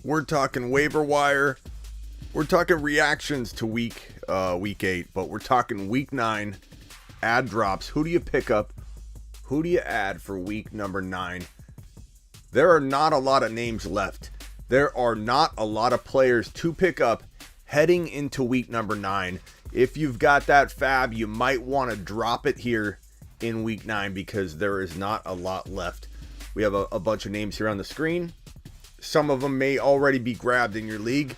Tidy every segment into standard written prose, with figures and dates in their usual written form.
We're talking waiver wire. We're talking reactions to week 8, but we're talking week 9 ad drops. Who do you pick up? Who do you add for week number 9? There are not a lot of names left. There are not a lot of players to pick up heading into week number 9. If you've got that fab, you might want to drop it here in week 9 because there is not a lot left. We have a bunch of names here on the screen. Some of them may already be grabbed in your league.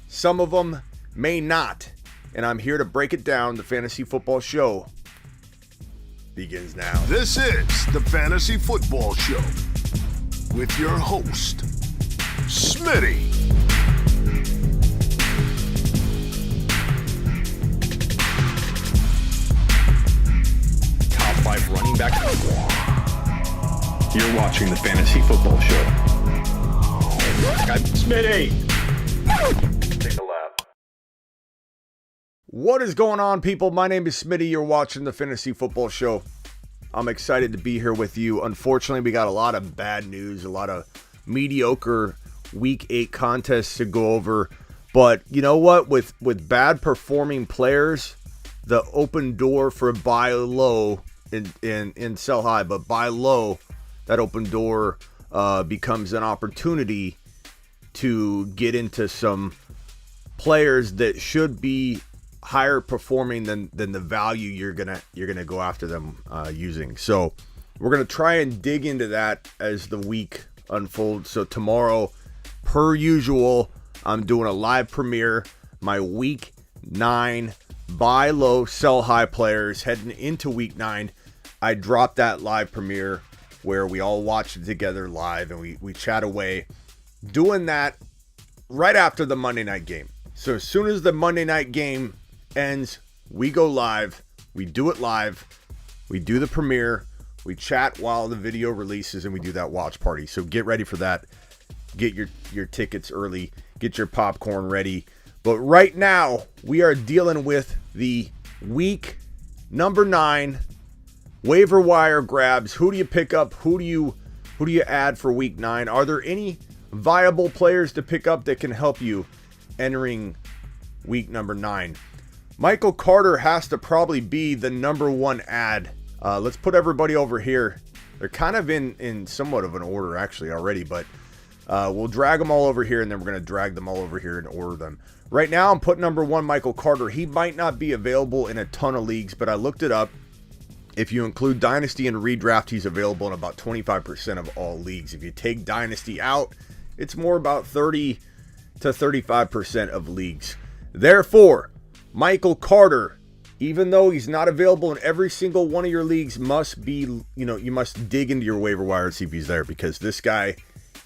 Some of them may not. And I'm here to break it down. The Fantasy Football Show begins now. This is the Fantasy Football Show with your host, Smitty. Top 5 running back. You're watching the Fantasy Football Show. Smitty. Take a lap. What is going on, people? My name is Smitty. You're watching the Fantasy Football Show. I'm excited to be here with you. Unfortunately, we got a lot of bad news, a lot of mediocre Week 8 contests to go over. But you know what? With bad performing players, the open door for buy low in sell high, but buy low, that open door becomes an opportunity to get into some players that should be higher performing than the value you're gonna go after them using. So we're gonna try and dig into that as the week unfolds. So tomorrow, per usual, I'm doing a live premiere, my week 9 buy low, sell high players heading into week 9. I dropped that live premiere where we all watch it together live and we chat away, doing that right after the Monday night game. So as soon as the Monday night game ends, we go live, we do it live, we do the premiere, we chat while the video releases, and we do that watch party. So get ready for that. Get your tickets early, get your popcorn ready. But right now, we are dealing with the week number 9 waiver wire grabs. Who do you pick up? Who do you add for week 9? Are there any viable players to pick up that can help you entering week number 9? Michael Carter has to probably be the number 1 ad. Let's put everybody over here. They're kind of in somewhat of an order actually already, but we'll drag them all over here, and then we're going to drag them all over here and order them. Right now, I'm putting number 1 Michael Carter. He might not be available in a ton of leagues, but I looked it up. If you include Dynasty and redraft, he's available in about 25% of all leagues. If you take Dynasty out, it's more about 30 to 35% of leagues. Therefore, Michael Carter, even though he's not available in every single one of your leagues, must be, you must dig into your waiver wire and see if he's there, because this guy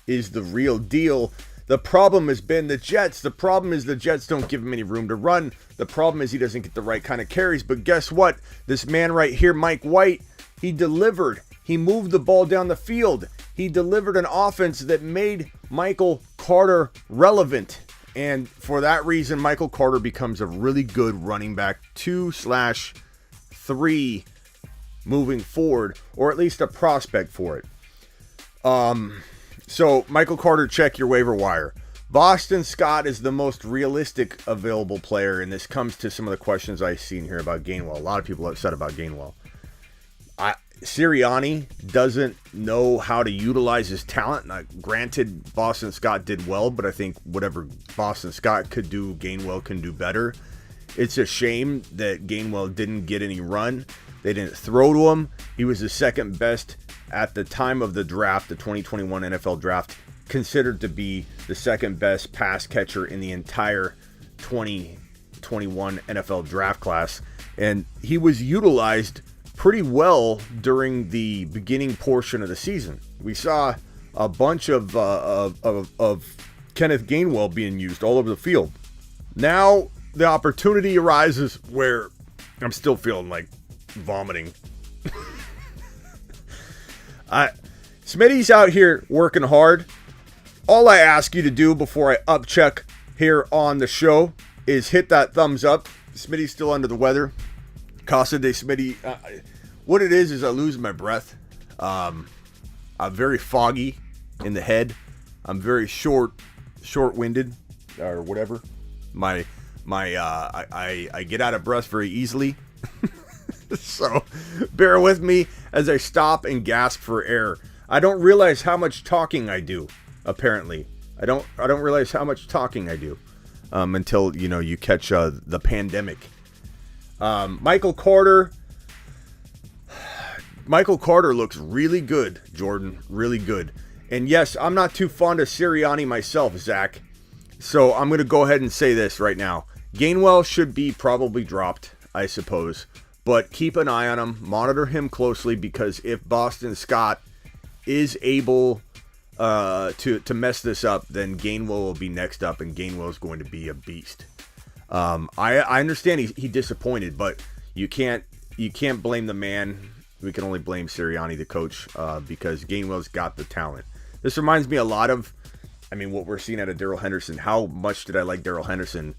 is the real deal. The problem has been the Jets. The problem is the Jets don't give him any room to run. The problem is he doesn't get the right kind of carries. But guess what? This man right here, Mike White, he delivered. He moved the ball down the field. He delivered an offense that made Michael Carter relevant. And for that reason, Michael Carter becomes a really good running back 2/3 moving forward, or at least a prospect for it. So Michael Carter, check your waiver wire. Boston Scott is the most realistic available player, and this comes to some of the questions I've seen here about Gainwell. A lot of people are upset about Gainwell. Sirianni doesn't know how to utilize his talent. Now, granted, Boston Scott did well, but I think whatever Boston Scott could do, Gainwell can do better. It's a shame that Gainwell didn't get any run. They didn't throw to him. He was the second best at the time of the draft, the 2021 NFL draft, considered to be the second best pass catcher in the entire 2021 NFL draft class. And he was utilized pretty well during the beginning portion of the season. We saw a bunch of Kenneth Gainwell being used all over the field. Now the opportunity arises where I'm still feeling like vomiting. Smitty's out here working hard. All I ask you to do before I upcheck here on the show is hit that thumbs up. Smitty's still under the weather. Casa de Smitty. What it is I lose my breath. I'm very foggy in the head. I'm very short-winded or whatever. I get out of breath very easily. So bear with me as I stop and gasp for air. I don't realize how much talking I do, apparently. I don't realize how much talking I do until, you catch the pandemic. Michael Carter looks really good, Jordan. Really good. And yes, I'm not too fond of Sirianni myself, Zach. So I'm going to go ahead and say this right now. Gainwell should be probably dropped, I suppose. But keep an eye on him. Monitor him closely, because if Boston Scott is able to mess this up, then Gainwell will be next up, and Gainwell is going to be a beast. I understand he disappointed, but you can't blame the man. We can only blame Sirianni, the coach, because Gainwell's got the talent. This reminds me a lot of, what we're seeing out of Darrell Henderson. How much did I like Darrell Henderson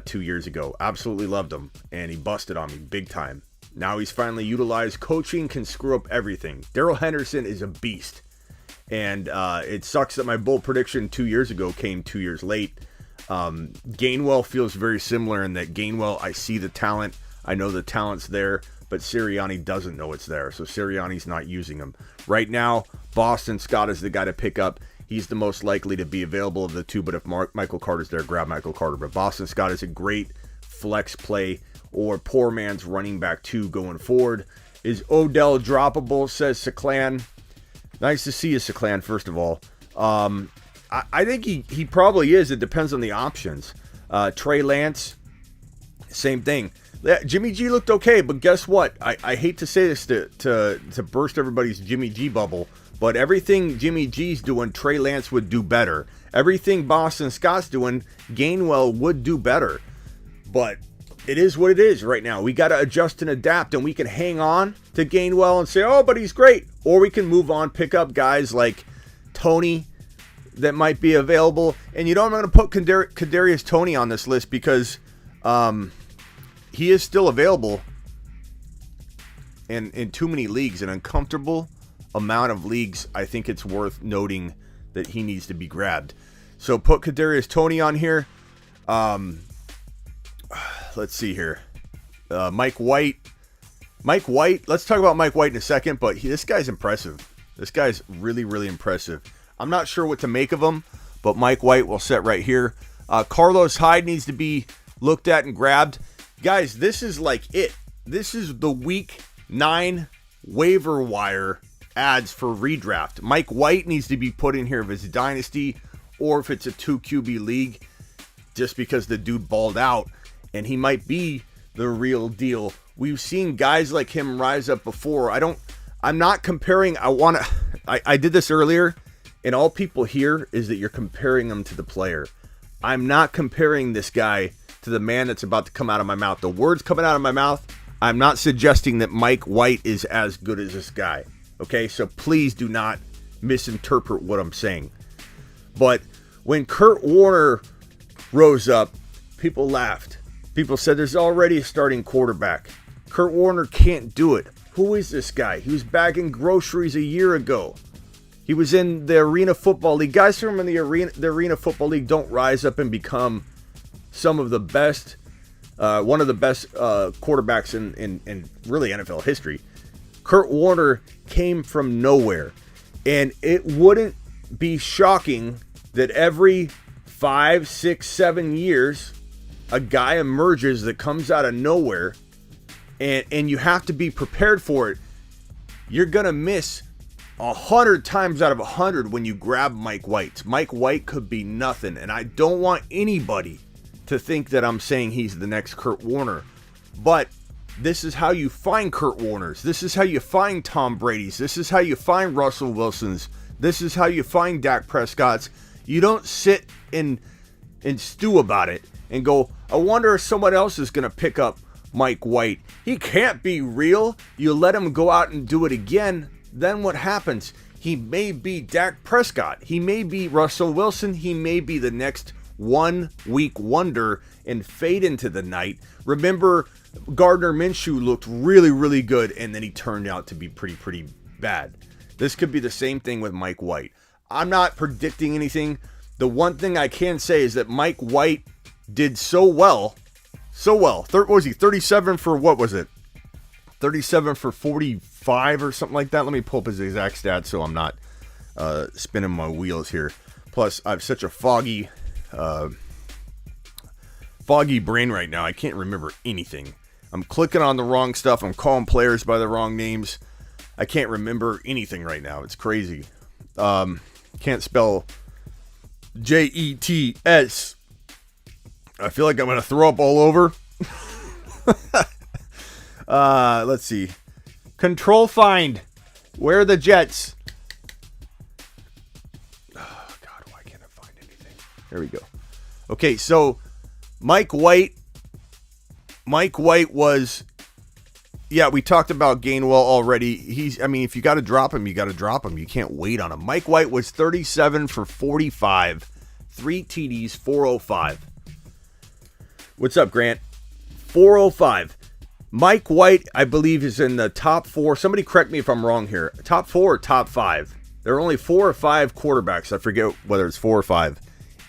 2 years ago? Absolutely loved him, and he busted on me big time. Now he's finally utilized. Coaching can screw up everything. Darrell Henderson is a beast, and it sucks that my bold prediction 2 years ago came 2 years late. Gainwell feels very similar in that Gainwell, I see the talent. I know the talent's there, but Sirianni doesn't know it's there, so Sirianni's not using him. Right now, Boston Scott is the guy to pick up. He's the most likely to be available of the two, but if Michael Carter's there, grab Michael Carter. But Boston Scott is a great flex play or poor man's running back 2 going forward. Is Odell droppable, says Seclan. Nice to see you, Seclan, first of all. I think he probably is. It depends on the options. Trey Lance, same thing. Jimmy G looked okay, but guess what? I hate to say this to burst everybody's Jimmy G bubble, but everything Jimmy G's doing, Trey Lance would do better. Everything Boston Scott's doing, Gainwell would do better. But it is what it is right now. We got to adjust and adapt, and we can hang on to Gainwell and say, oh, but he's great. Or we can move on, pick up guys like Tony that might be available. And I'm going to put Kadarius Toney on this list because he is still available in too many leagues, an uncomfortable amount of leagues. I think it's worth noting that he needs to be grabbed. So put Kadarius Toney on here. Let's see here. Mike White. Let's talk about Mike White in a second, but this guy's impressive. This guy's really, really impressive. I'm not sure what to make of him, but Mike White will set right here. Carlos Hyde needs to be looked at and grabbed. Guys, this is like it. This is the week 9 waiver wire ads for redraft. Mike White needs to be put in here if it's a dynasty or if it's a 2 QB league, just because the dude balled out and he might be the real deal. We've seen guys like him rise up before. I'm not comparing. I did this earlier, and all people hear is that you're comparing him to the player. I'm not comparing this guy to the man that's about to come out of my mouth. The words coming out of my mouth, I'm not suggesting that Mike White is as good as this guy. Okay, so please do not misinterpret what I'm saying. But when Kurt Warner rose up, people laughed. People said there's already a starting quarterback. Kurt Warner can't do it. Who is this guy? He was bagging groceries a year ago. He was in the Arena Football League. Guys from in the Arena Football League don't rise up and become some of the best, one of the best quarterbacks in really NFL history. Kurt Warner came from nowhere. And it wouldn't be shocking that every 5, 6, 7 years, a guy emerges that comes out of nowhere, and you have to be prepared for it. You're going to miss 100 times out of 100 when you grab Mike White. Mike White could be nothing, and I don't want anybody to think that I'm saying he's the next Kurt Warner. But this is how you find Kurt Warners. This is how you find Tom Brady's. This is how you find Russell Wilson's. This is how you find Dak Prescott's. You don't sit and stew about it and go, I wonder if someone else is going to pick up Mike White. He can't be real. You let him go out and do it again. Then what happens? He may be Dak Prescott. He may be Russell Wilson. He may be the next 1 week wonder and fade into the night. Remember, Gardner Minshew looked really, really good, and then he turned out to be pretty bad. This could be the same thing with Mike White. I'm not predicting anything. The one thing I can say is that Mike White did so well. What was he? 37 for what was it? 37 for 45 or something like that. Let me pull up his exact stats so I'm not spinning my wheels here. Plus, I have such a foggy brain right now. I can't remember anything. I'm clicking on the wrong stuff. I'm calling players by the wrong names. I can't remember anything right now. It's crazy. Can't spell Jets. I feel like I'm going to throw up all over. Let's see. Control find. Where are the Jets? Oh, God, why can't I find anything? There we go. Okay, so Mike White was... Yeah, we talked about Gainwell already. If you got to drop him, you got to drop him. You can't wait on him. Mike White was 37 for 45. 3 TDs, 405. What's up, Grant? 405. Mike White, I believe, is in the top 4. Somebody correct me if I'm wrong here. Top 4 or top 5? There are only 4 or 5 quarterbacks. I forget whether it's 4 or 5.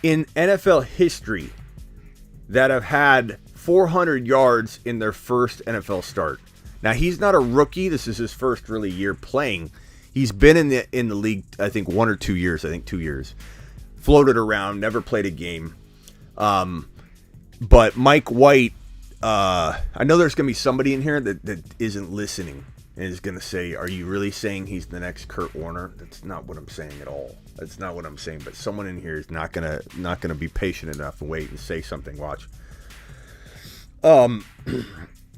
In NFL history that have had 400 yards in their first NFL start. Now, he's not a rookie. This is his first really year playing. He's been in the league, I think, 1 or 2 years. 2 years. Floated around, never played a game. But Mike White, I know there's going to be somebody in here that isn't listening and is going to say, are you really saying he's the next Kurt Warner? That's not what I'm saying at all. That's not what I'm saying. But someone in here is not gonna be patient enough and wait and say something. Watch.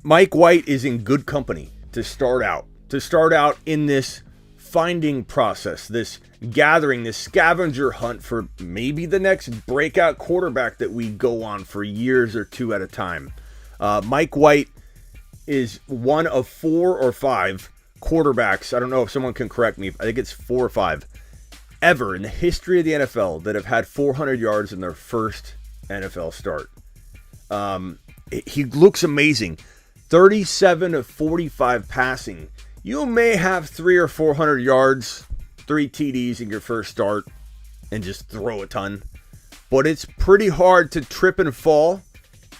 Mike White is in good company to start out. In this finding process, this gathering, this scavenger hunt for maybe the next breakout quarterback that we go on for years or 2 at a time. Mike White is one of 4 or 5 quarterbacks. I don't know if someone can correct me. I think it's 4 or 5 ever in the history of the NFL that have had 400 yards in their first NFL start. He looks amazing. 37 of 45 passing. You may have 300 or 400 yards, 3 TDs in your first start and just throw a ton. But it's pretty hard to trip and fall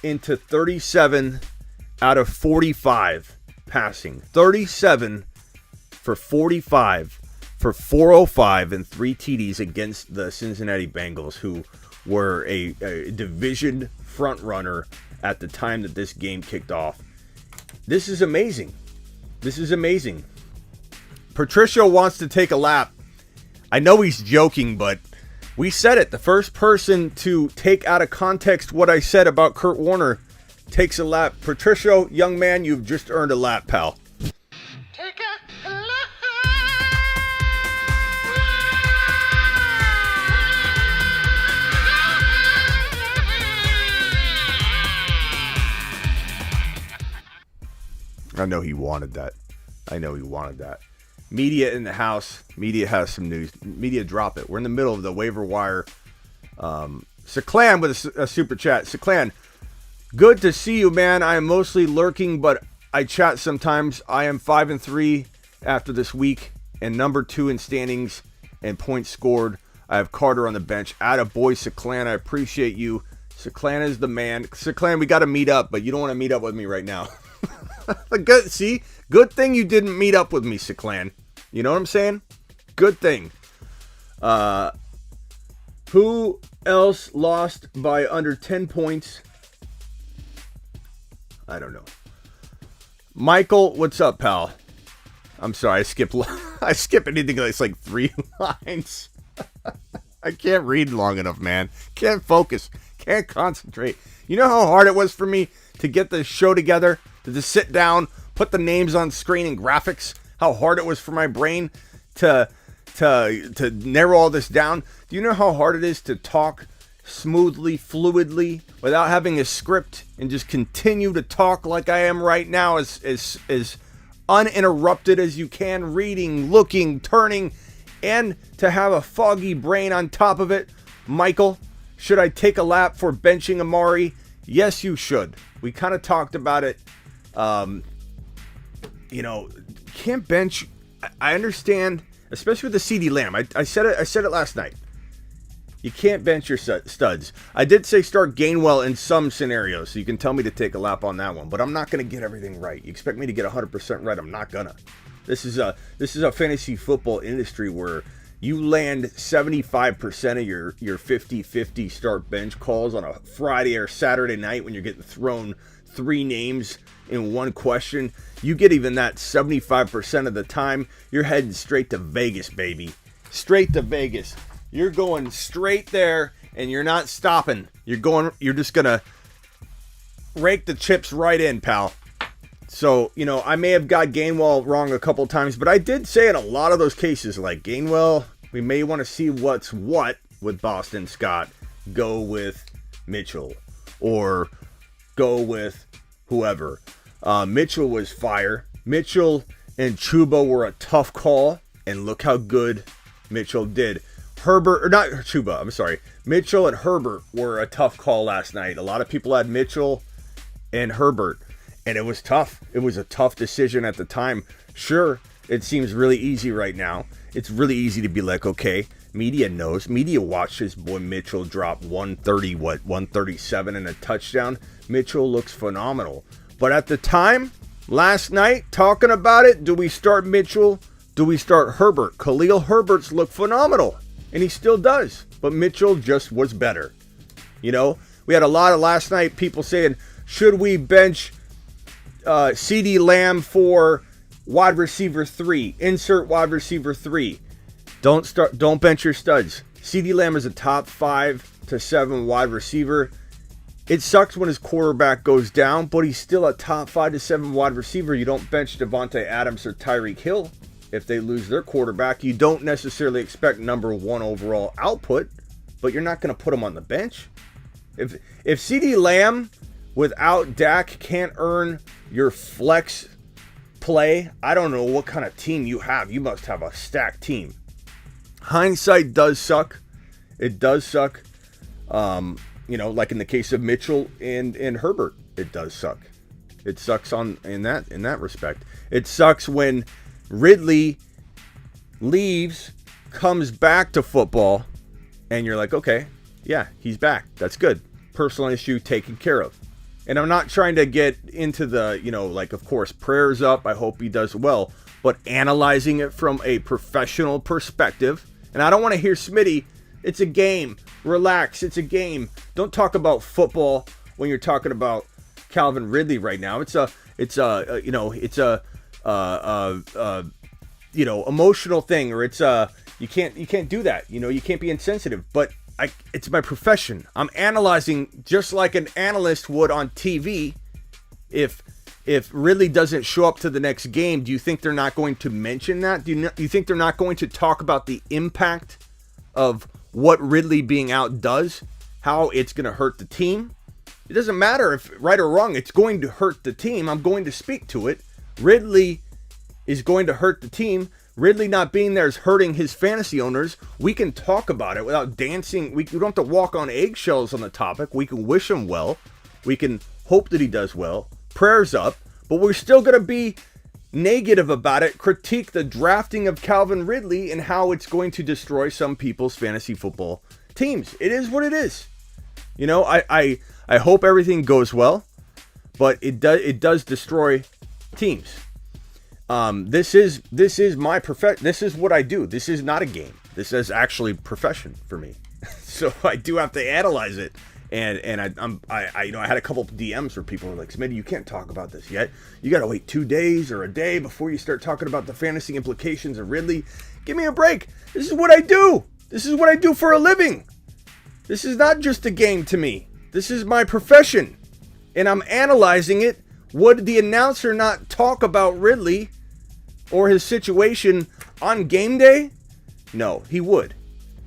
into 37 out of 45 passing. 37 for 45 for 405 and 3 TDs against the Cincinnati Bengals, who were a division front runner at the time that this game kicked off. This is amazing. Patricio wants to take a lap. I know he's joking, but we said it. The first person to take out of context what I said about Kurt Warner takes a lap. Patricio, young man, you've just earned a lap, pal. Take a lap. I know he wanted that. Media in the house. Media has some news. Media, drop it. We're in the middle of the waiver wire. Saklan with a super chat. Saklan, good to see you, man. I am mostly lurking, but I chat sometimes. I am 5-3 after this week and number 2 in standings and points scored. I have Carter on the bench. Attaboy, Saklan. I appreciate you. Saklan is the man. Saklan, we got to meet up, but you don't want to meet up with me right now. Good thing you didn't meet up with me, Saklan. You know what I'm saying? Good thing. Who else lost by under 10 points? I don't know. Michael, what's up, pal? I'm sorry, I skip anything that's like 3 lines. I can't read long enough, man. Can't focus. Can't concentrate. You know how hard it was for me to get this show together? To just sit down, put the names on screen and graphics? How hard it was for my brain to narrow all this down? Do you know how hard it is to talk smoothly, fluidly, without having a script and just continue to talk like I am right now, as uninterrupted as you can, reading, looking, turning, and to have a foggy brain on top of it? Michael, should I take a lap for benching Amari? Yes, you should. We kind of talked about it. Can't bench. I understand, especially with the CD Lamb. I said it last night. You can't bench your studs. I did say start Gainwell in some scenarios, so you can tell me to take a lap on that one. But I'm not going to get everything right. You expect me to get 100% right? I'm not gonna. This is a fantasy football industry where you land 75% of your 50-50 start bench calls on a Friday or Saturday night when you're getting thrown 3 names in one question. You get even that 75% of the time, you're heading straight to Vegas, baby. Straight to Vegas. You're going straight there, and you're not stopping. You're just gonna rake the chips right in, pal. So, I may have got Gainwell wrong a couple times, but I did say in a lot of those cases, like Gainwell, we may want to see what's what with Boston Scott. Go with Mitchell, or go with whoever. Mitchell was fire. Mitchell and Chuba were a tough call, and look how good Mitchell did. Mitchell and Herbert were a tough call last night. A lot of people had Mitchell and Herbert, and it was tough. It was a tough decision at the time. Sure, it seems really easy right now. It's really easy to be like, okay, media knows. Media watched his boy Mitchell drop 137 and a touchdown. Mitchell looks phenomenal. But at the time, last night, talking about it, do we start Mitchell? Do we start Herbert? Khalil Herbert's looked phenomenal. And he still does. But Mitchell just was better. We had a lot of last night people saying, should we bench CD Lamb for wide receiver 3? Insert wide receiver 3. Don't bench your studs. CD Lamb is a top 5 to 7 wide receiver. It sucks when his quarterback goes down, but he's still a top 5 to 7 wide receiver. You don't bench Devontae Adams or Tyreek Hill. If they lose their quarterback, you don't necessarily expect number 1 overall output, but you're not going to put him on the bench. If CD Lamb without Dak can't earn your flex play, I don't know what kind of team you have. You must have a stacked team. Hindsight does suck. It does suck. Like in the case of Mitchell and Herbert, it does suck. It sucks in that respect. It sucks when Ridley leaves, comes back to football, and you're like, okay, yeah, he's back. That's good. Personal issue taken care of. And I'm not trying to get into the, of course, prayers up. I hope he does well. But analyzing it from a professional perspective. And I don't want to hear Smitty, it's a game. Relax, it's a game. Don't talk about football when you're talking about Calvin Ridley right now. It's a emotional thing, or it's you can't do that. You can't be insensitive. But it's my profession. I'm analyzing just like an analyst would on TV. If Ridley doesn't show up to the next game, do you think they're not going to mention that? Do you think they're not going to talk about the impact of what Ridley being out does? How it's going to hurt the team? It doesn't matter if right or wrong. It's going to hurt the team. I'm going to speak to it. Ridley is going to hurt the team. Ridley not being there is hurting his fantasy owners. We can talk about it without dancing. We don't have to walk on eggshells on the topic. We can wish him well. We can hope that he does well. Prayers up. But we're still going to be negative about it. Critique the drafting of Calvin Ridley and how it's going to destroy some people's fantasy football teams. It is what it is. I hope everything goes well, but it does destroy teams. This is my profession. This is what I do. This is not a game. This is actually profession for me. So I do have to analyze it. And I had a couple of DMs where people were like, Smitty, you can't talk about this yet. You got to wait 2 days or a day before you start talking about the fantasy implications of Ridley. Give me a break. This is what I do. This is what I do for a living. This is not just a game to me. This is my profession. And I'm analyzing it. Would the announcer not talk about Ridley or his situation on game day? No, he would.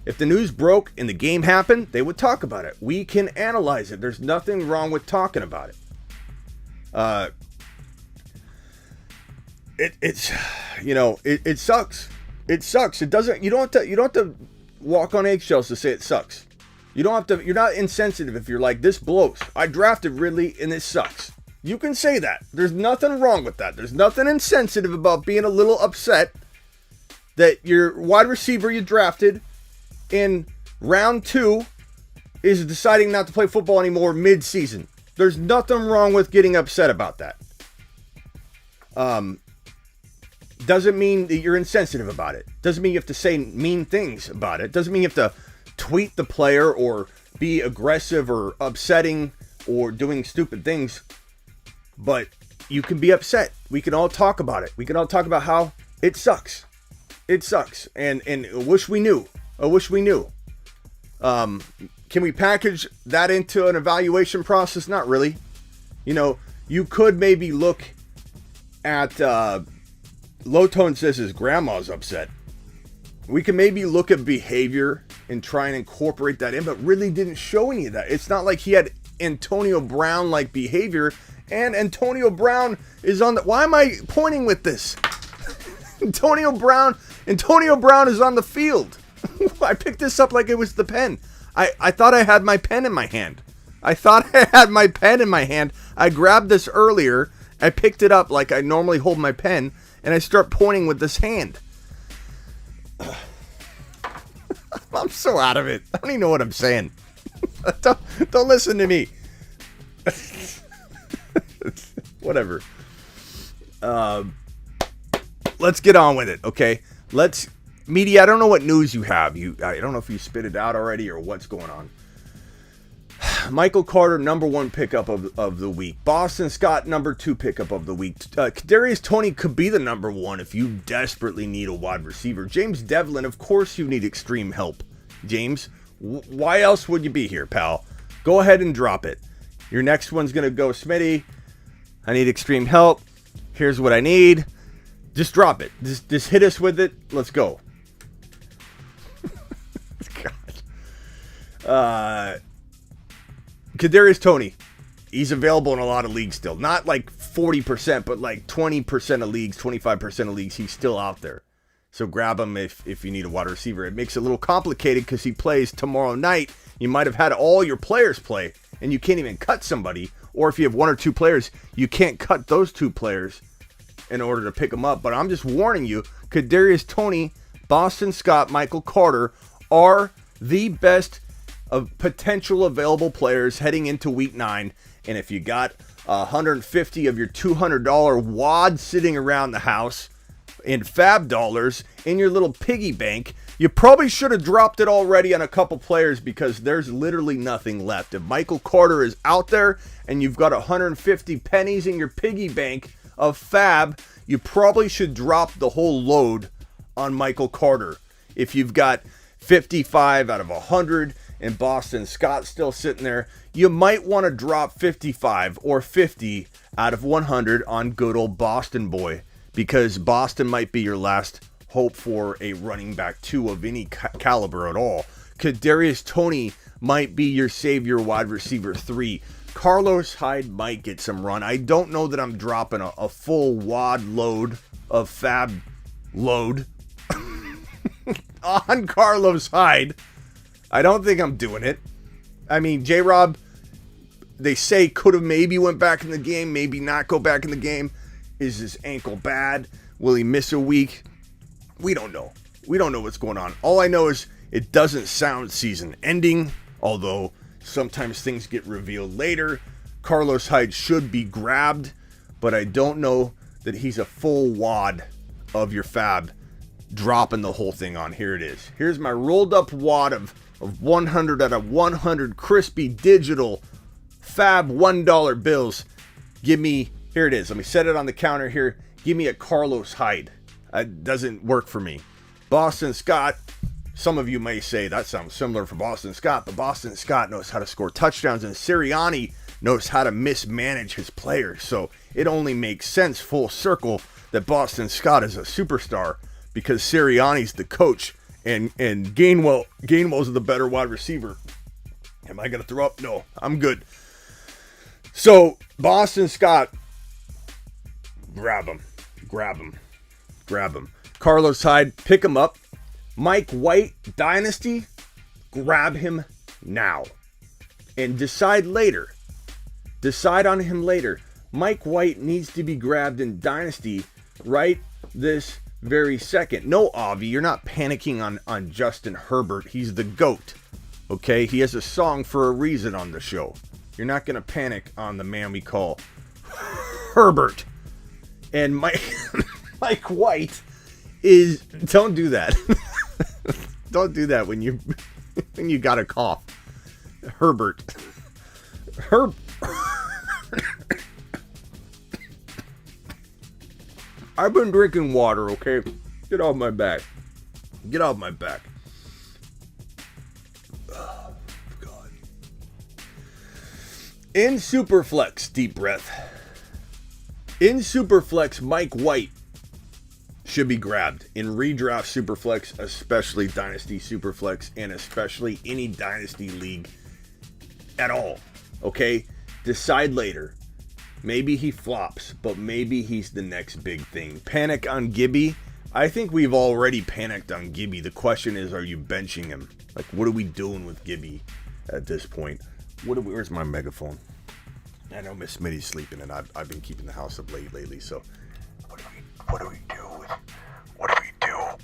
If the news broke and the game happened, they would talk about it. We can analyze it. There's nothing wrong with talking about it. It sucks. It sucks. It doesn't. You don't have to walk on eggshells to say it sucks. You don't have to. You're not insensitive if you're like, this blows. I drafted Ridley and it sucks. You can say that. There's nothing wrong with that. There's nothing insensitive about being a little upset that your wide receiver you drafted in round 2 is deciding not to play football anymore mid-season. There's nothing wrong with getting upset about that. Doesn't mean that you're insensitive about it. Doesn't mean you have to say mean things about it. Doesn't mean you have to tweet the player or be aggressive or upsetting or doing stupid things. But you can be upset. We can all talk about it. We can all talk about how it sucks. It sucks. And I wish we knew. I wish we knew. Can we package that into an evaluation process? Not really. You know, you could maybe look at Low Tone says his grandma's upset. We can maybe look at behavior and try and incorporate that in, but really didn't show any of that. It's not like he had Antonio Brown-like behavior, and Antonio Brown is on the... Why am I pointing with this? Antonio Brown is on the field. I picked this up like it was the pen. I thought I had my pen in my hand. I grabbed this earlier. I picked it up like I normally hold my pen, and I start pointing with this hand. I'm so out of it. I don't even know what I'm saying. Don't listen to me. Whatever. Let's get on with it, okay? Media, I don't know what news you have. I don't know if you spit it out already or what's going on. Michael Carter, number 1 pickup of the week. Boston Scott, number 2 pickup of the week. Kadarius Toney could be the number 1 if you desperately need a wide receiver. James Devlin, of course you need extreme help. James, why else would you be here, pal? Go ahead and drop it. Your next one's going to go, Smitty, I need extreme help. Here's what I need. Just drop it. Just hit us with it. Let's go. God. Kadarius Toney, he's available in a lot of leagues still. Not like 40%, but like 20% of leagues, 25% of leagues, he's still out there. So grab him if you need a wide receiver. It makes it a little complicated because he plays tomorrow night. You might have had all your players play, and you can't even cut somebody. Or if you have 1 or 2 players, you can't cut those 2 players in order to pick them up. But I'm just warning you, Kadarius Toney, Boston Scott, Michael Carter are the best of potential available players heading into week 9. And if you got 150 of your $200 wad sitting around the house in fab dollars in your little piggy bank, you probably should have dropped it already on a couple players because there's literally nothing left. If Michael Carter is out there and you've got 150 pennies in your piggy bank of fab, you probably should drop the whole load on Michael Carter. If you've got 55 out of 100 and Boston Scott still sitting there, you might want to drop 55 or 50 out of 100 on good old Boston boy, because Boston might be your last hope for a running back 2 of any caliber at all. Kadarius Toney might be your savior wide receiver 3. Carlos Hyde might get some run. I don't know that I'm dropping a full wad load of fab load on Carlos Hyde. I don't think I'm doing it. I mean, J-Rob, they say could have maybe went back in the game, maybe not go back in the game. Is his ankle bad? Will he miss a week? We don't know. We don't know what's going on. All I know is it doesn't sound season ending, although sometimes things get revealed later. Carlos Hyde should be grabbed, but I don't know that he's a full wad of your fab dropping the whole thing on. Here it is. Here's my rolled up wad of 100 out of 100 crispy digital fab $1 bills. Give me, here it is. Let me set it on the counter here. Give me a Carlos Hyde. It doesn't work for me. Boston Scott, some of you may say that sounds similar for Boston Scott, but Boston Scott knows how to score touchdowns, and Sirianni knows how to mismanage his players. So it only makes sense full circle that Boston Scott is a superstar because Sirianni's the coach and Gainwell's the better wide receiver. Am I going to throw up? No, I'm good. So Boston Scott, grab him. Carlos Hyde, pick him up. Mike White, Dynasty, grab him now. And decide later. Decide on him later. Mike White needs to be grabbed in Dynasty right this very second. No, Avi, you're not panicking on Justin Herbert. He's the GOAT. Okay? He has a song for a reason on the show. You're not going to panic on the man we call Herbert. And Mike White is... Don't do that. Don't do that when you got a cough. Herbert. I've been drinking water, okay? Get off my back. Get off my back. Oh, God. In Superflex, deep breath. In Superflex, Mike White should be grabbed. In redraft Superflex, especially Dynasty Superflex, and especially any Dynasty league at all. Okay? Decide later. Maybe he flops, but maybe he's the next big thing. Panic on Gibby. I think we've already panicked on Gibby. The question is, are you benching him? Like, what are we doing with Gibby at this point? Where's my megaphone? I know Miss Smitty's sleeping, and I've been keeping the house up lately. So, what do we do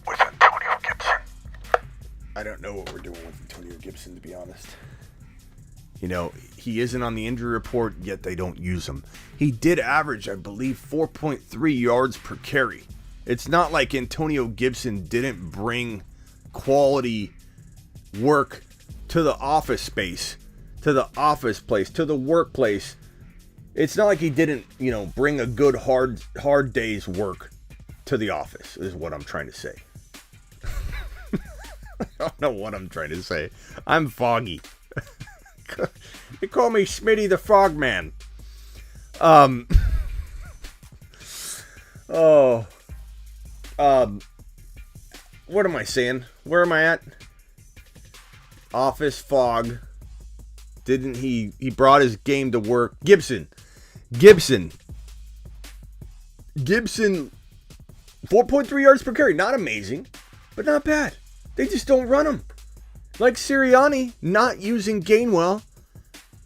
with Antonio Gibson? I don't know what we're doing with Antonio Gibson, to be honest. You know, he isn't on the injury report, yet they don't use him. He did average, I believe, 4.3 yards per carry. It's not like Antonio Gibson didn't bring quality work to the office space, to the office place, to the workplace. It's not like he didn't, bring a good hard day's work to the office, is what I'm trying to say. I don't know what I'm trying to say. I'm foggy. They call me Smitty the Frogman. What am I saying? Where am I at? Office fog. Didn't he brought his game to work. Gibson. 4.3 yards per carry. Not amazing, but not bad. They just don't run him. Like Sirianni not using Gainwell.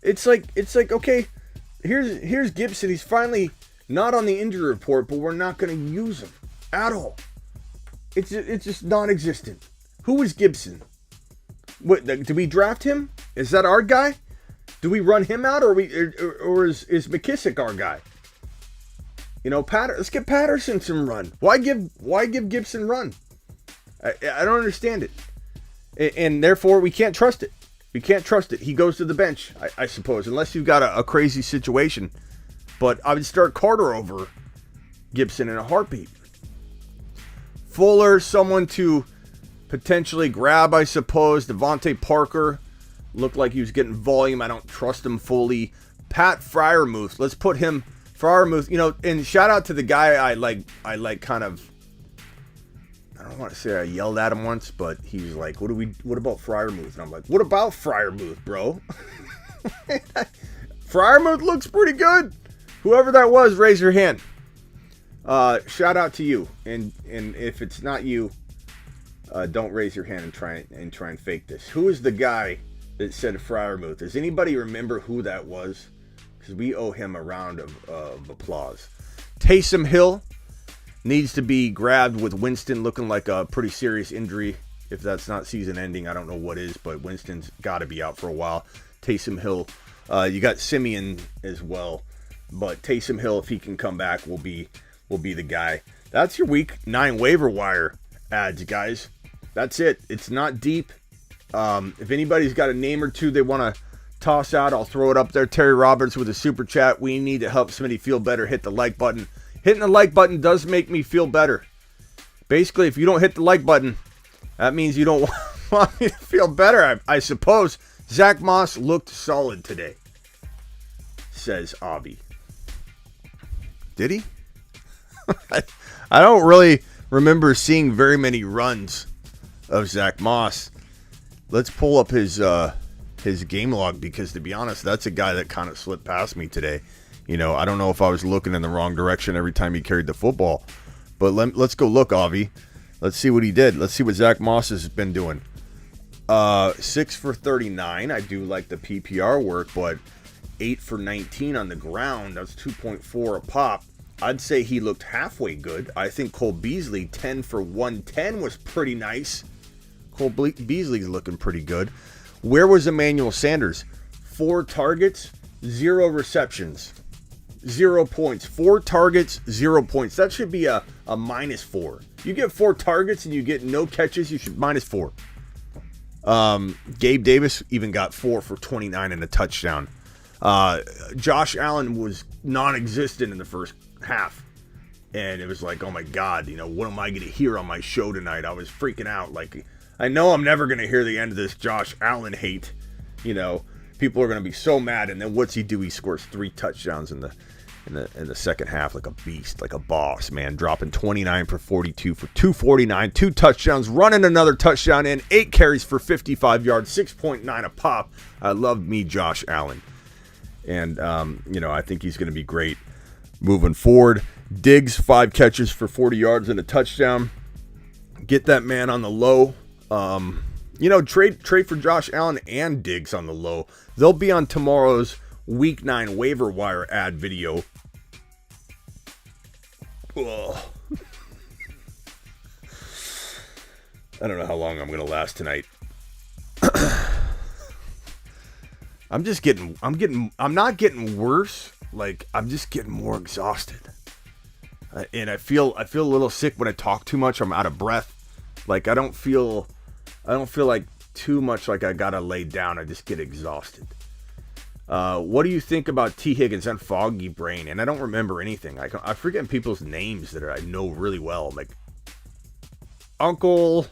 It's like okay, here's Gibson. He's finally not on the injury report, but we're not going to use him at all. It's just non-existent. Who is Gibson? What, do we draft him? Is that our guy? Do we run him out, or is McKissick our guy? Let's give Patterson some run. Why give Gibson run? I don't understand it. And therefore, we can't trust it. He goes to the bench, I suppose, unless you've got a crazy situation. But I would start Carter over Gibson in a heartbeat. Fuller, someone to potentially grab, I suppose. Devontae Parker looked like he was getting volume. I don't trust him fully. Pat Freiermuth, let's put him. Freiermuth, and shout out to the guy I like kind of. I don't want to say I yelled at him once, but he was like, what about Freiermuth? And I'm like, what about Freiermuth, bro? Freiermuth looks pretty good. Whoever that was, raise your hand. Shout out to you. And if it's not you, don't raise your hand and try and fake this. Who is the guy that said Freiermuth? Does anybody remember who that was? Because we owe him a round of applause. Taysom Hill needs to be grabbed with Winston looking like a pretty serious injury. If that's not season ending, I don't know what is, but Winston's got to be out for a while. Taysom Hill, you got Simeon as well, but Taysom Hill, if he can come back, will be the guy. That's your week 9 waiver wire ads, guys. That's it. It's not deep. If anybody's got a name or two they want to toss out, I'll throw it up there. Terry Roberts with a super chat. We need to help somebody feel better. Hit the like button. Hitting the like button does make me feel better. Basically, if you don't hit the like button, that means you don't want me to feel better, I suppose. Zach Moss looked solid today, says Avi. Did he? I don't really remember seeing very many runs of Zach Moss. Let's pull up his game log, because to be honest, that's a guy that kind of slipped past me today. I don't know if I was looking in the wrong direction every time he carried the football. But let's go look, Avi. Let's see what he did. Let's see what Zach Moss has been doing. 6 for 39. I do like the PPR work, but 8 for 19 on the ground. That's 2.4 a pop. I'd say he looked halfway good. I think Cole Beasley, 10 for 110 was pretty nice. Cole Beasley's looking pretty good. Where was Emmanuel Sanders? 4 targets, 0 receptions, 0 points. 4 targets, 0 points. That should be a -4. You get 4 targets and you get no catches, you should -4. Gabe Davis even got 4 for 29 and a touchdown. Josh Allen was non-existent in the first half. And it was like, oh my God, what am I going to hear on my show tonight? I was freaking out. Like, I know I'm never going to hear the end of this Josh Allen hate. People are going to be so mad. And then what's he do? He scores 3 touchdowns in the second half, like a beast, like a boss, man. Dropping 29 for 42 for 249, 2 touchdowns, running another touchdown in, 8 carries for 55 yards, 6.9 a pop. I love me Josh Allen. And, I think he's going to be great moving forward. Diggs, 5 catches for 40 yards and a touchdown. Get that man on the low. Trade for Josh Allen and Diggs on the low. They'll be on tomorrow's Week 9 waiver wire ad video. Ugh. I don't know how long I'm going to last tonight. I'm not getting worse. Like, I'm just getting more exhausted. And I feel a little sick when I talk too much. I'm out of breath. Like, I don't feel like too much like I gotta lay down. I just get exhausted. What do you think about T. Higgins and foggy brain? And I don't remember anything. I forget people's names that I know really well. Like Uncle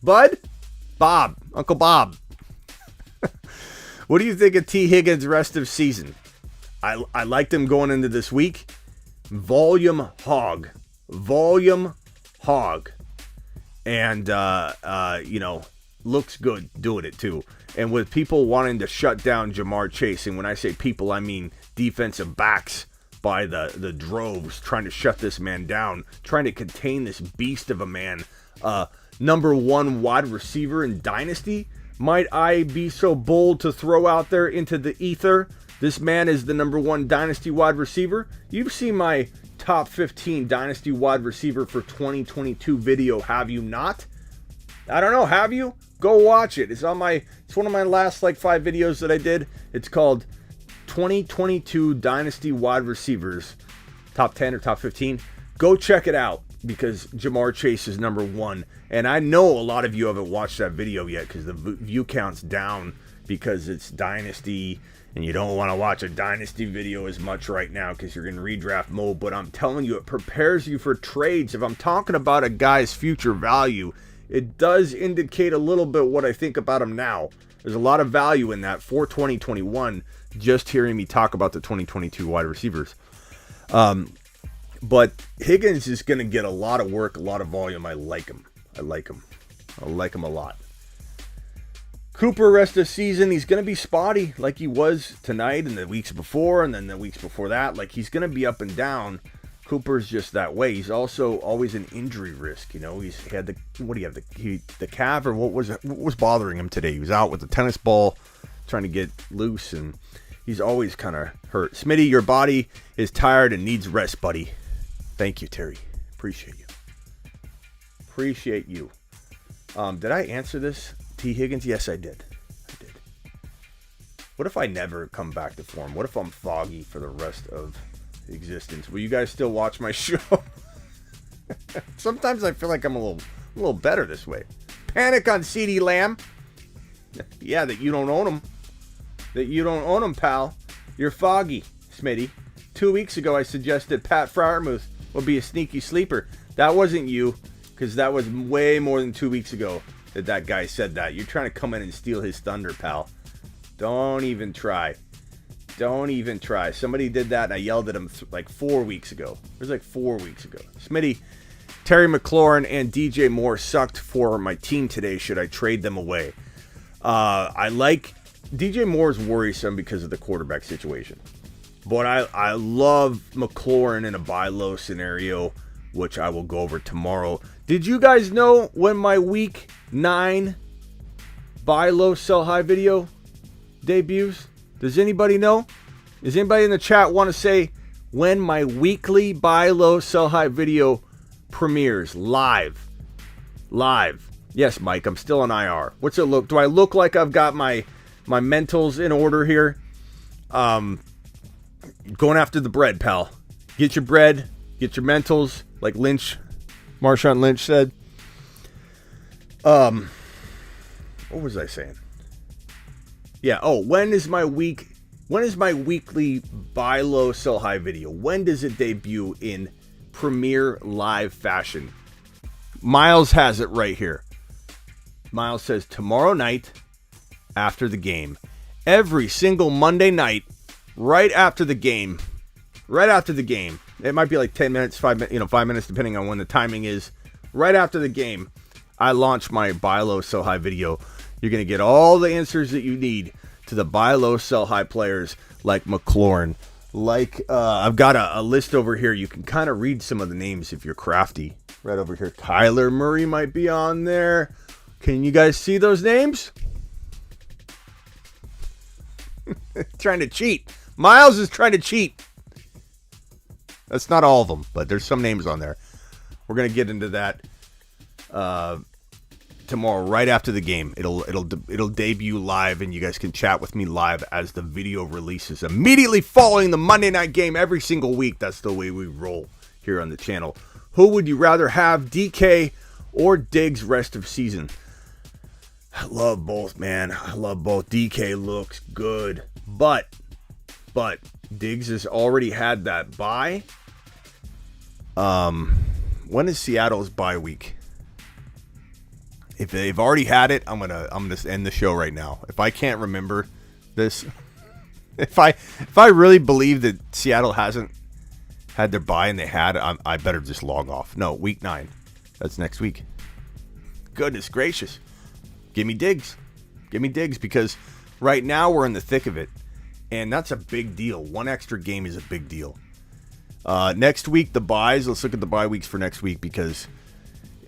Bud? Bob. Uncle Bob. What do you think of T. Higgins' rest of season? I liked him going into this week. Volume hog. And, looks good doing it too. And with people wanting to shut down Jamar Chase, and when I say people, I mean defensive backs by the droves, trying to shut this man down, trying to contain this beast of a man. Number 1 wide receiver in Dynasty. Might I be so bold to throw out there into the ether? This man is the number 1 Dynasty wide receiver. You've seen my top 15 Dynasty wide receiver for 2022 video, have you not? I don't know, have you? Go watch it. It's one of my last 5 videos that I did. It's called 2022 Dynasty wide receivers, top 10 or top 15. Go check it out because Jamar Chase is number 1. And I know a lot of you haven't watched that video yet because the view count's down because it's Dynasty and you don't want to watch a Dynasty video as much right now because you're in redraft mode. But I'm telling you, it prepares you for trades. If I'm talking about a guy's future value, it does indicate a little bit what I think about him now. There's a lot of value in that for 2021, just hearing me talk about the 2022 wide receivers. But Higgins is going to get a lot of work, a lot of volume. I like him a lot. Cooper, rest of season, he's going to be spotty like he was tonight and the weeks before and then the weeks before that. Like, he's going to be up and down. Cooper's just that way. He's also always an injury risk. He's had the calf, or what was bothering him today? He was out with the tennis ball trying to get loose, and he's always kind of hurt. Smitty, your body is tired and needs rest, buddy. Thank you, Terry. Appreciate you. Did I answer this? T. Higgins? Yes, I did. What if I never come back to form? What if I'm foggy for the rest of existence? Will you guys still watch my show? Sometimes I feel like I'm a little better this way. Panic on CeeDee Lamb. Yeah, that you don't own him. Pal. You're foggy, Smitty. 2 weeks ago, I suggested Pat Freiermuth would be a sneaky sleeper. That wasn't you, because that was way more than 2 weeks ago that guy said that. You're trying to come in and steal his thunder, pal. Don't even try. Somebody did that, and I yelled at him 4 weeks ago. It was 4 weeks ago. Smitty, Terry McLaurin and DJ Moore sucked for my team today. Should I trade them away? I like DJ Moore's worrisome because of the quarterback situation. But I love McLaurin in a buy low scenario, which I will go over tomorrow. Did you guys know when my week 9 buy low sell high video debuts? Does anybody know? Does anybody in the chat want to say when my weekly buy low, sell high video premieres live. Yes, Mike, I'm still on IR. What's it look? Do I look like I've got my mentals in order here? Going after the bread, pal. Get your bread, get your mentals, like Marshawn Lynch said. What was I saying? Yeah, when is my weekly buy low, sell high video? When does it debut in premier live fashion? Miles has it right here. Miles says tomorrow night after the game. Every single Monday night, right after the game. It might be like 10 minutes, 5 minutes, depending on when the timing is. Right after the game, I launch my buy low, sell high video. You're going to get all the answers that you need to the buy low, sell high players like McLaurin. I've got a list over here. You can kind of read some of the names if you're crafty. Right over here. Kyler Murray might be on there. Can you guys see those names? Trying to cheat. Miles is trying to cheat. That's not all of them, but there's some names on there. We're going to get into that tomorrow, right after the game. It'll debut live, and you guys can chat with me live as the video releases immediately following the Monday night game every single week. That's the way we roll here on the channel. Who would you rather have, DK or Diggs rest of season? I love both, man. I love both. DK looks good, but Diggs has already had that bye. When is Seattle's bye week? If they've already had it, I'm gonna end the show right now. If I can't remember this, if I really believe that Seattle hasn't had their bye and they had, I better just log off. No, week 9. That's next week. Goodness gracious. Give me Diggs. Because right now we're in the thick of it. And that's a big deal. One extra game is a big deal. Next week, the buys. Let's look at the bye weeks for next week because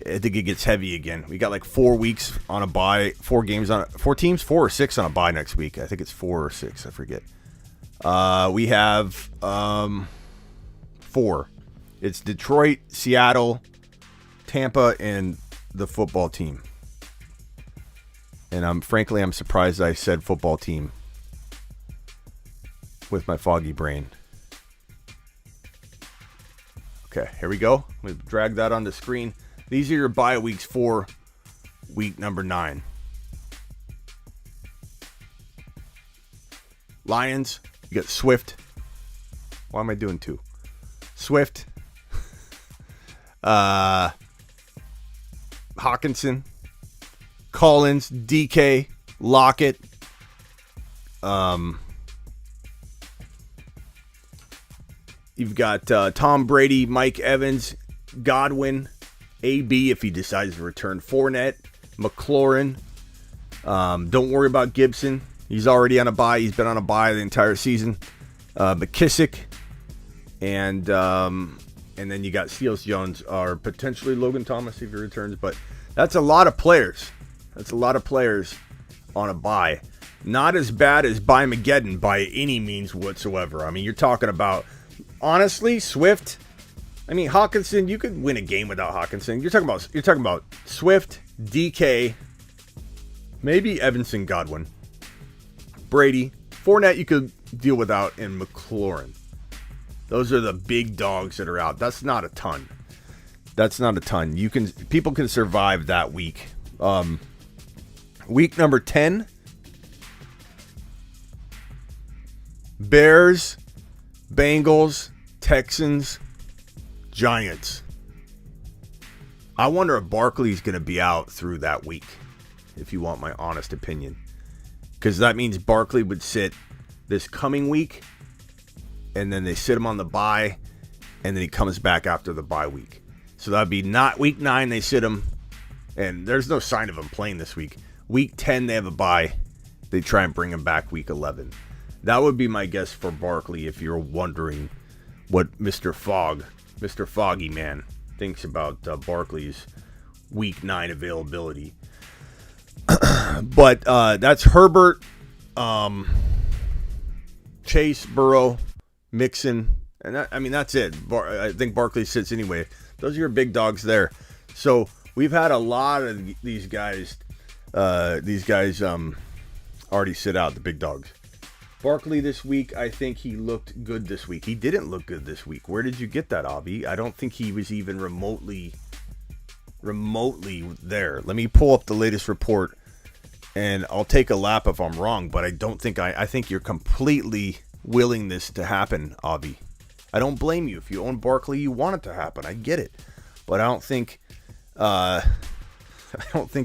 I think it gets heavy again. We got like 4 weeks on a bye, 4 teams, 4 or 6 on a bye next week. I think it's 4 or 6. I forget. We have 4. It's Detroit, Seattle, Tampa, and the football team. And I'm surprised I said football team with my foggy brain. Okay, here we go. We've dragged that on the screen. These are your bye weeks for week number 9. Lions, you got Swift. Why am I doing 2? Swift. Hawkinson. Collins, DK, Lockett. You've got Tom Brady, Mike Evans, Godwin, AB if he decides to return, Fournette, McLaurin. Don't worry about Gibson. He's already on a bye. He's been on a bye the entire season. McKissick, and then you got Seals Jones or potentially Logan Thomas if he returns. But that's a lot of players. That's a lot of players on a bye. Not as bad as Bye-Mageddon by any means whatsoever. I mean, you're talking about, honestly, Swift. I mean, Hawkinson, you could win a game without Hawkinson. You're talking about Swift, DK, maybe Evanson, Godwin, Brady, Fournette you could deal without, and McLaurin. Those are the big dogs that are out. That's not a ton. People can survive that week. Week number 10. Bears, Bengals, Texans, Giants. I wonder if Barkley's going to be out through that week, if you want my honest opinion. Because that means Barkley would sit this coming week, and then they sit him on the bye, and then he comes back after the bye week. So that'd be not week 9, they sit him, and there's no sign of him playing this week. Week 10, they have a bye. They try and bring him back week 11. That would be my guess for Barkley if you're wondering what Mr. Foggy Man thinks about Barkley's week 9 availability. But that's Herbert, Chase, Burrow, Mixon, And that's it. I think Barkley sits anyway. Those are your big dogs there. So we've had a lot of these guys. Already sit out, the big dogs. Barkley this week, I think he looked good this week. He didn't look good this week. Where did you get that, Avi? I don't think he was even remotely there. Let me pull up the latest report, and I'll take a lap if I'm wrong, but I don't think I think you're completely willing this to happen, Avi. I don't blame you. If you own Barkley, you want it to happen. I get it. But I don't think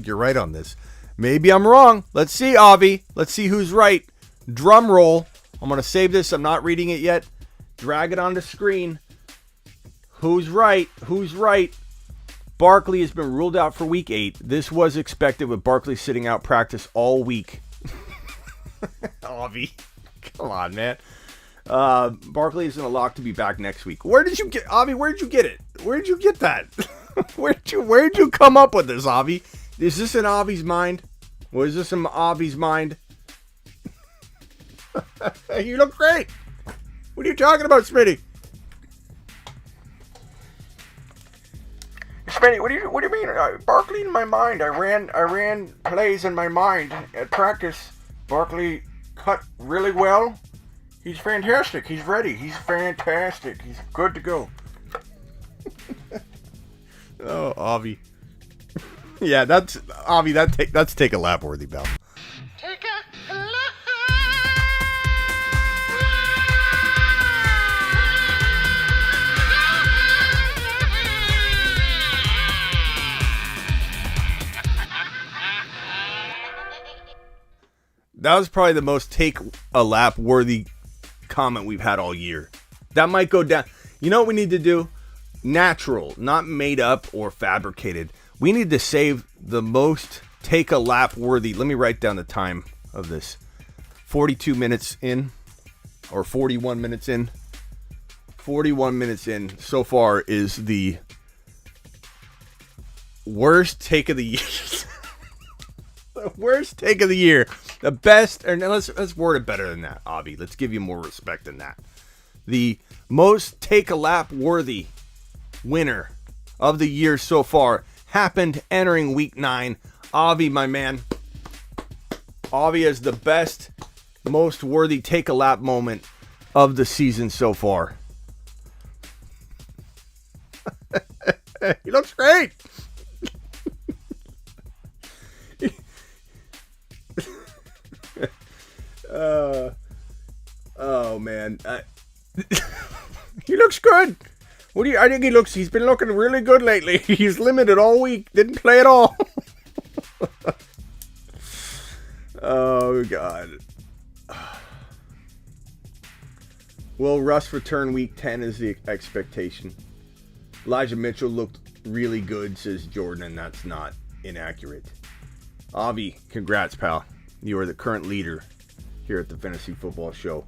you're right on this. Maybe I'm wrong. Let's see, Avi. Let's see who's right. Drum roll. I'm going to save this. I'm not reading it yet. Drag it on the screen. Who's right? Who's right? Barkley has been ruled out for week 8. This was expected with Barkley sitting out practice all week. Avi. Come on, man. Barkley isn't a lock to be back next week. Where did you get, Avi? Where did you get it? Where did you get that? Where'd you come up with this, Avi? Is this in Avi's mind? Was this in Avi's mind? You look great. What are you talking about, Smitty? Smitty, what do you mean? Barkley in my mind. I ran plays in my mind at practice. Barkley cut really well. He's fantastic. He's ready. He's fantastic. He's good to go. Oh, Avi. Yeah, that's Avi. That's take a lap worthy, Bell. Take a lap. That was probably the most take a lap worthy comment we've had all year. That might go down. You know what we need to do? Natural, not made up or fabricated. We need to save the most take a lap worthy. Let me write down the time of this. 42 minutes in, or 41 minutes in. 41 minutes in so far is the worst take of the year. The worst take of the year. The best, and let's word it better than that, Avi. Let's give you more respect than that. The most take a lap worthy winner of the year so far happened entering week 9. Avi, my man. Avi is the best, most worthy take a lap moment of the season so far. He looks great. Oh man, he looks good. I think he's been looking really good lately. He's limited all week. Didn't play at all. Oh God. Will Russ return week 10 is the expectation. Elijah Mitchell looked really good, says Jordan, and that's not inaccurate. Avi, congrats, pal. You are the current leader here at the Fantasy Football Show.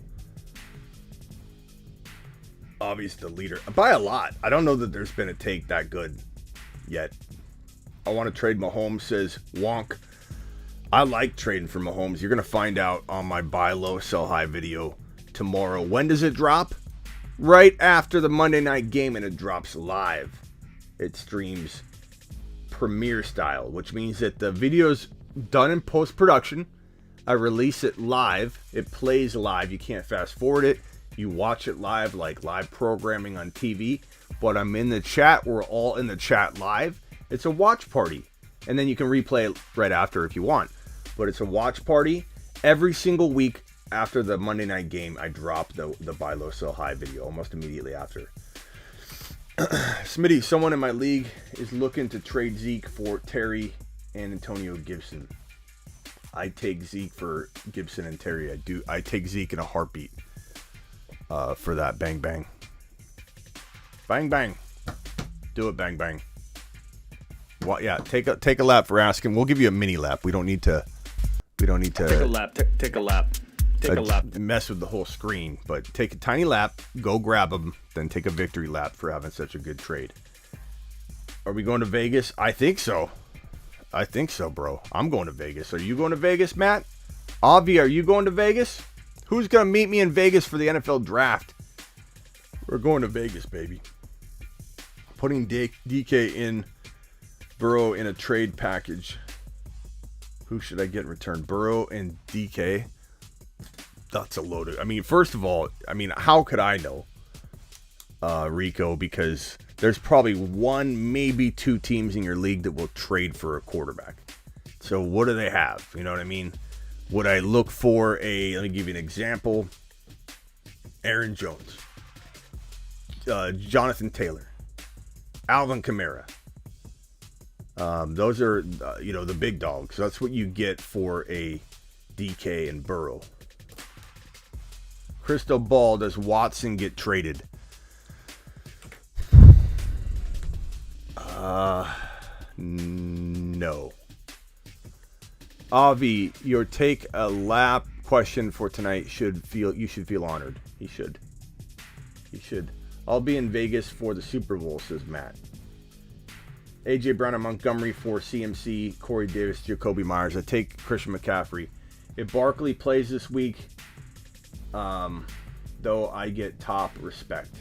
Avi's the leader. By a lot. I don't know that there's been a take that good yet. I want to trade Mahomes, says Wonk. I like trading for Mahomes. You're going to find out on my buy low, sell high video tomorrow. When does it drop? Right after the Monday night game, and it drops live. It streams premiere style, which means that the video's done in post-production. I release it live. It plays live. You can't fast forward it. You watch it live, like live programming on TV. But I'm in the chat. We're all in the chat live. It's a watch party. And then you can replay it right after if you want. But it's a watch party. Every single week after the Monday night game, I drop the buy low, sell high video almost immediately after. Smitty, someone in my league is looking to trade Zeke for Terry and Antonio Gibson. I take Zeke for Gibson and Terry. I take Zeke in a heartbeat for that. Bang, bang. Bang, bang. Do it, bang, bang. Well, yeah, take a lap for asking. We'll give you a mini lap. We don't need to take a lap. Take a lap. Take a lap. Mess with the whole screen, but take a tiny lap, go grab them, then take a victory lap for having such a good trade. Are we going to Vegas? I think so. I think so, bro. I'm going to Vegas. Are you going to Vegas, Matt? Avi, are you going to Vegas? Who's going to meet me in Vegas for the NFL draft? We're going to Vegas, baby. Putting DK in Burrow in a trade package. Who should I get in return? Burrow and DK? That's a loaded. I mean, first of all, how could I know, Rico? Because there's probably one, maybe two teams in your league that will trade for a quarterback. So what do they have? You know what I mean? Would I look for let me give you an example. Aaron Jones. Jonathan Taylor. Alvin Kamara. Those are, the big dogs. That's what you get for a DK and Burrow. Crystal ball, does Watson get traded? No. Avi, your take a lap question for tonight you should feel honored. He should. I'll be in Vegas for the Super Bowl, says Matt. AJ Brown and Montgomery for CMC, Corey Davis, Jacoby Myers. I take Christian McCaffrey. If Barkley plays this week, though, I get top respect.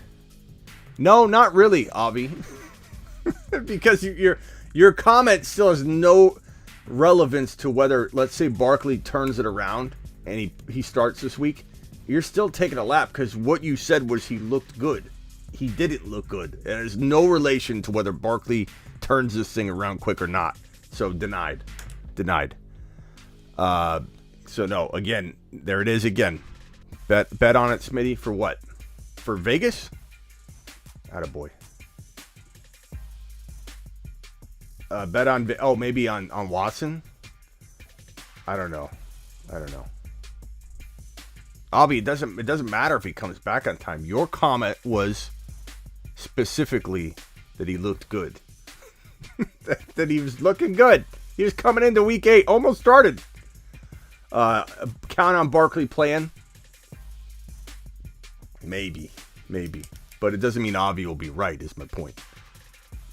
No, not really, Avi. Because your comment still has no relevance to whether, let's say, Barkley turns it around and he starts this week. You're still taking a lap because what you said was he looked good. He didn't look good. And there's no relation to whether Barkley turns this thing around quick or not. So denied. So no, again, there it is again. Bet on it, Smitty, for what? For Vegas? Attaboy. Bet on, maybe on Watson? I don't know. Avi, it doesn't matter if he comes back on time. Your comment was specifically that he looked good. that he was looking good. He was coming into week 8, almost started. Count on Barkley playing? Maybe. But it doesn't mean Avi will be right, is my point.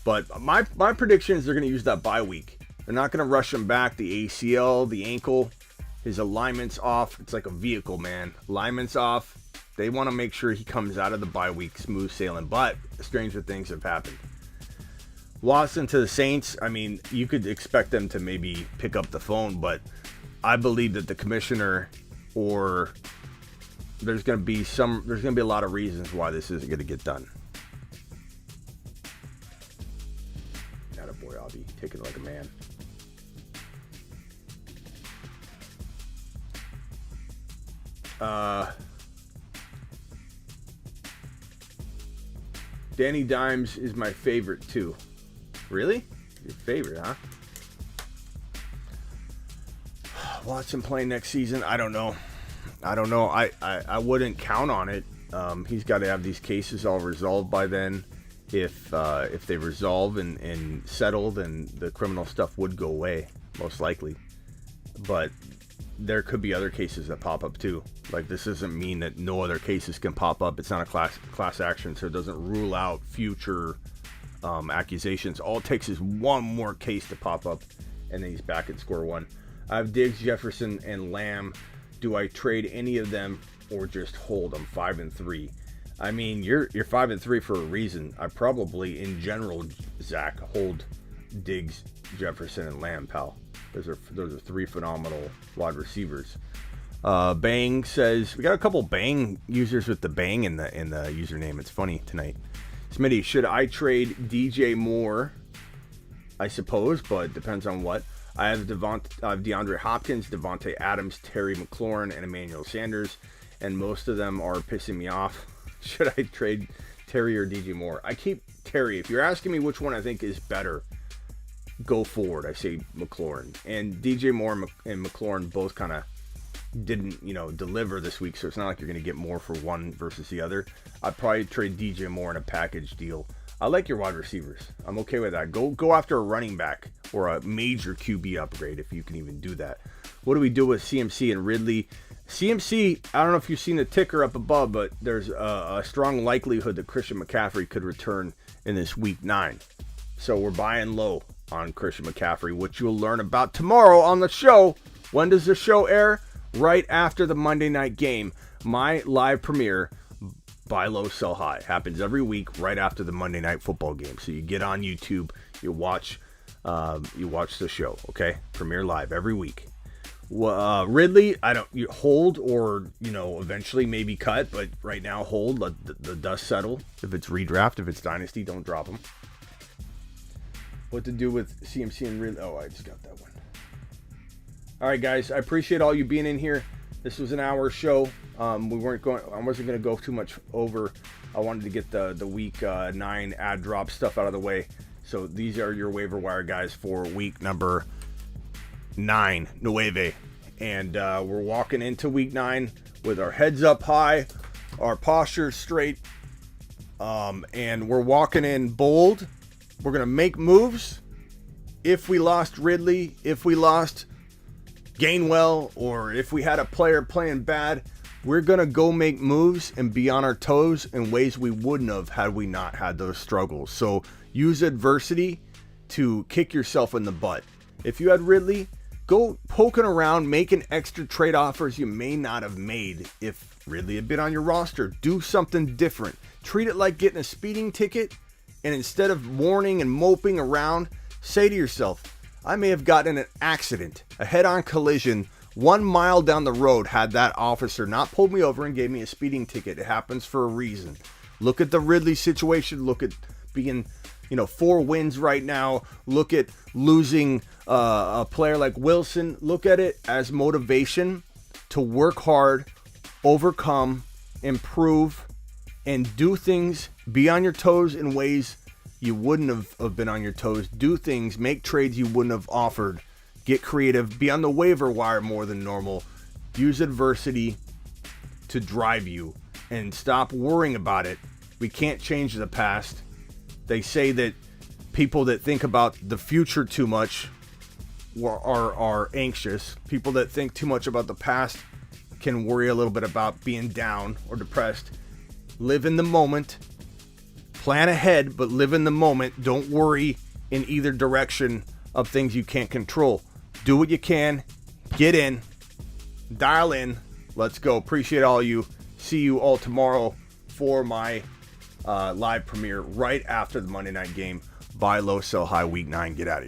But my prediction is they're going to use that bye week. They're not going to rush him back. The ACL, the ankle, his alignment's off. It's like a vehicle, man. Alignment's off. They want to make sure he comes out of the bye week smooth sailing. But stranger things have happened. Watson to the Saints, you could expect them to maybe pick up the phone, but I believe that the commissioner or there's going to be a lot of reasons why this isn't going to get done. Attaboy, Avi, taking it like a man. Danny Dimes is my favorite too. Really? Your favorite, huh? Watson playing next season? I don't know. I wouldn't count on it. He's got to have these cases all resolved by then. If they resolve and settle, then the criminal stuff would go away, most likely. But there could be other cases that pop up too. Like, this doesn't mean that no other cases can pop up. It's not a class action, so it doesn't rule out future accusations. All it takes is one more case to pop up, and then he's back at square one. I have Diggs, Jefferson, and Lamb. Do I trade any of them or just hold them? 5-3. You're 5-3 for a reason. I probably, in general, Zach, hold Diggs, Jefferson, and Lamb, pal. Those are three phenomenal wide receivers. Bang says we got a couple Bang users with the Bang in the username. It's funny tonight. Smitty, should I trade DJ Moore? I suppose, but depends on what. I have DeAndre Hopkins, Devontae Adams, Terry McLaurin, and Emmanuel Sanders, and most of them are pissing me off. Should I trade Terry or DJ Moore? I keep Terry. If you're asking me which one I think is better, go forward. I say McLaurin. And DJ Moore and McLaurin both kind of didn't, deliver this week, so it's not like you're going to get more for one versus the other. I'd probably trade DJ Moore in a package deal. I like your wide receivers. I'm okay with that. Go after a running back or a major QB upgrade if you can even do that. What do we do with CMC and Ridley? CMC, I don't know if you've seen the ticker up above, but there's a strong likelihood that Christian McCaffrey could return in this week 9. So we're buying low on Christian McCaffrey, which you'll learn about tomorrow on the show. When does the show air? Right after the Monday night game. My live premiere, Buy low, sell high. Happens every week right after the Monday Night Football game. So you get on YouTube, you watch the show, okay? Premiere live every week. Ridley, you hold or, eventually maybe cut, but right now hold, let the dust settle. If it's redraft, if it's Dynasty, don't drop them. What to do with CMC and Ridley? Oh, I just got that one. All right, guys, I appreciate all you being in here. This was an hour show. I wasn't going to go too much over. I wanted to get the week 9 ad drop stuff out of the way. So these are your waiver wire guys for week number 9, Nueve. And we're walking into week 9 with our heads up high, our posture straight, and we're walking in bold. We're going to make moves. If we lost Ridley, if we lost Gainwell, or if we had a player playing bad, we're going to go make moves and be on our toes in ways we wouldn't have had we not had those struggles. So use adversity to kick yourself in the butt. If you had Ridley, go poking around, making extra trade offers you may not have made if Ridley had been on your roster. Do something different. Treat it like getting a speeding ticket, and instead of warning and moping around, say to yourself, I may have gotten in an accident, a head-on collision, 1 mile down the road had that officer not pulled me over and gave me a speeding ticket. It happens for a reason. Look at the Ridley situation. Look at being, 4 wins right now. Look at losing a player like Wilson. Look at it as motivation to work hard, overcome, improve, and do things, be on your toes in ways you wouldn't have been on your toes. Do things, make trades you wouldn't have offered. Get creative, be on the waiver wire more than normal. Use adversity to drive you and stop worrying about it. We can't change the past. They say that people that think about the future too much are anxious. People that think too much about the past can worry a little bit about being down or depressed. Live in the moment. Plan ahead, but live in the moment. Don't worry in either direction of things you can't control. Do what you can. Get in. Dial in. Let's go. Appreciate all you. See you all tomorrow for my live premiere right after the Monday night game. Buy low, sell high, week 9. Get out of here.